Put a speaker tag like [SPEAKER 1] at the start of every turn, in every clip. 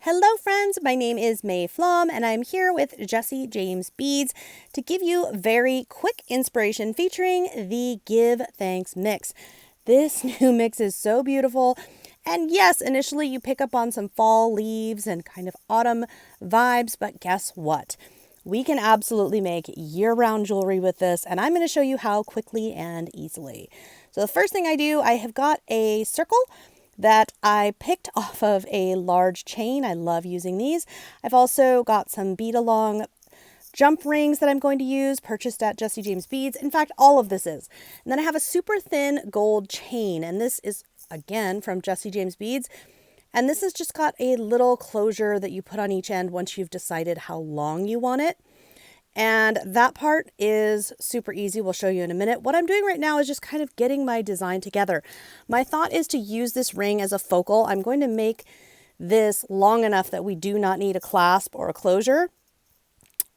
[SPEAKER 1] Hello friends, my name is Flaum and I'm here with Jesse James Beads to give you very quick inspiration featuring the Give Thanks mix. This new mix is so beautiful, and yes, initially you pick up on some fall leaves and kind of autumn vibes, but guess what? We can absolutely make year-round jewelry with this, and I'm going to show you how quickly and easily. So the first thing I do, I have got a circle that I picked off of a large chain. I love using these. I've also got some bead along jump rings that I'm going to use, purchased at Jesse James Beads. In fact, all of this is. And then I have a super thin gold chain, and this is again from Jesse James Beads. And this has just got a little closure that you put on each end once you've decided how long you want it. And that part is super easy. We'll show you in a minute. What I'm doing right now is just kind of getting my design together. My thought is to use this ring as a focal. I'm going to make this long enough that we do not need a clasp or a closure.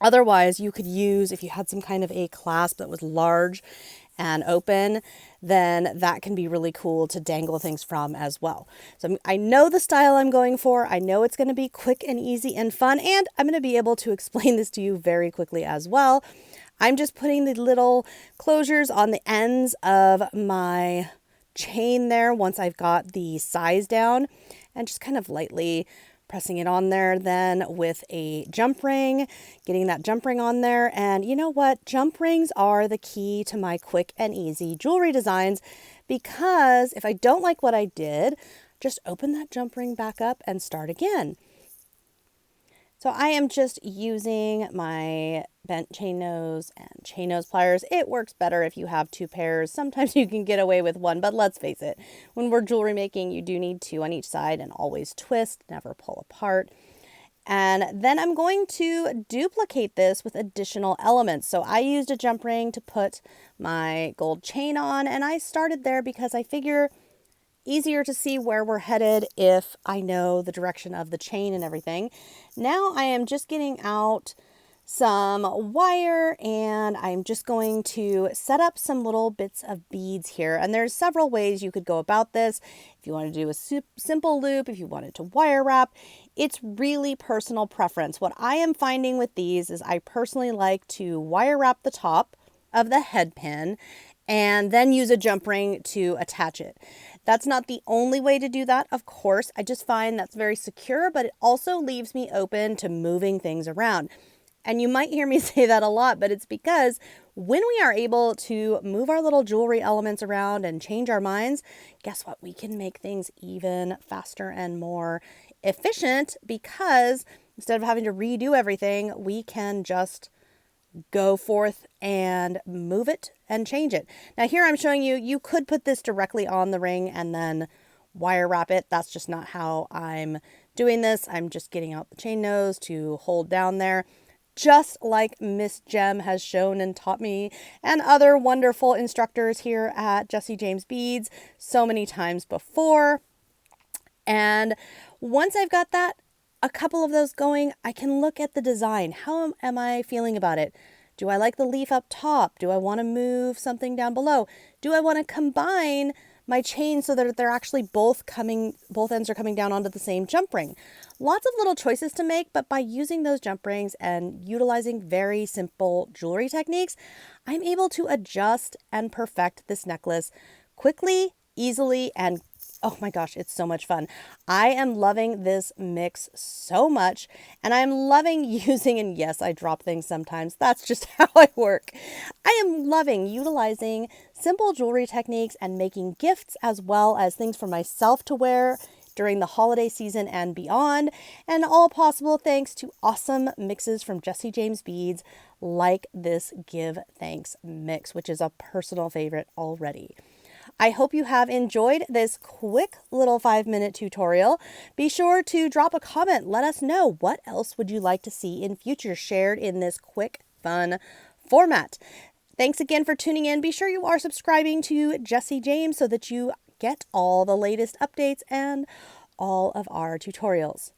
[SPEAKER 1] Otherwise, you could use, if you had some kind of a clasp that was large and open, then that can be really cool to dangle things from as well. So I know the style I'm going for. I know it's going to be quick and easy and fun, and I'm going to be able to explain this to you very quickly as well. I'm just putting the little closures on the ends of my chain there once I've got the size down, and just kind of lightly pressing it on there then with a jump ring, getting that jump ring on there. And you know what? Jump rings are the key to my quick and easy jewelry designs, because if I don't like what I did, just open that jump ring back up and start again. So I am just using my bent chain nose and chain nose pliers. It works better if you have two pairs. Sometimes you can get away with one, but let's face it, when we're jewelry making, you do need two on each side, and always twist, never pull apart. And then I'm going to duplicate this with additional elements. So I used a jump ring to put my gold chain on, and I started there because I figure easier to see where we're headed if I know the direction of the chain and everything. Now I am just getting out some wire, and I'm just going to set up some little bits of beads here. And there's several ways you could go about this. If you want to do a simple loop, if you wanted to wire wrap, it's really personal preference. What I am finding with these is I personally like to wire wrap the top of the head pin and then use a jump ring to attach it. That's not the only way to do that, of course. I just find that's very secure, but it also leaves me open to moving things around. And you might hear me say that a lot, but it's because when we are able to move our little jewelry elements around and change our minds, guess what? We can make things even faster and more efficient, because instead of having to redo everything, we can just go forth and move it and change it. Now here I'm showing you, you could put this directly on the ring and then wire wrap it. That's just not how I'm doing this. I'm just getting out the chain nose to hold down there, just like Miss Jem has shown and taught me, and other wonderful instructors here at Jesse James Beads so many times before. And once I've got that, a couple of those going, I can look at the design. How am I feeling about it? Do I like the leaf up top? Do I want to move something down below? Do I want to combine my chain so that they're actually both ends are coming down onto the same jump ring? Lots of little choices to make, but by using those jump rings and utilizing very simple jewelry techniques, I'm able to adjust and perfect this necklace quickly, easily, and oh my gosh, it's so much fun. I am loving this mix so much, and I'm loving using, and yes, I drop things sometimes. That's just how I work. I am loving utilizing simple jewelry techniques and making gifts, as well as things for myself to wear during the holiday season and beyond, and all possible thanks to awesome mixes from Jesse James Beads like this Give Thanks mix, which is a personal favorite already. I hope you have enjoyed this quick little 5-minute tutorial. Be sure to drop a comment. Let us know, what else would you like to see in future shared in this quick, fun format. Thanks again for tuning in. Be sure you are subscribing to Jesse James so that you get all the latest updates and all of our tutorials.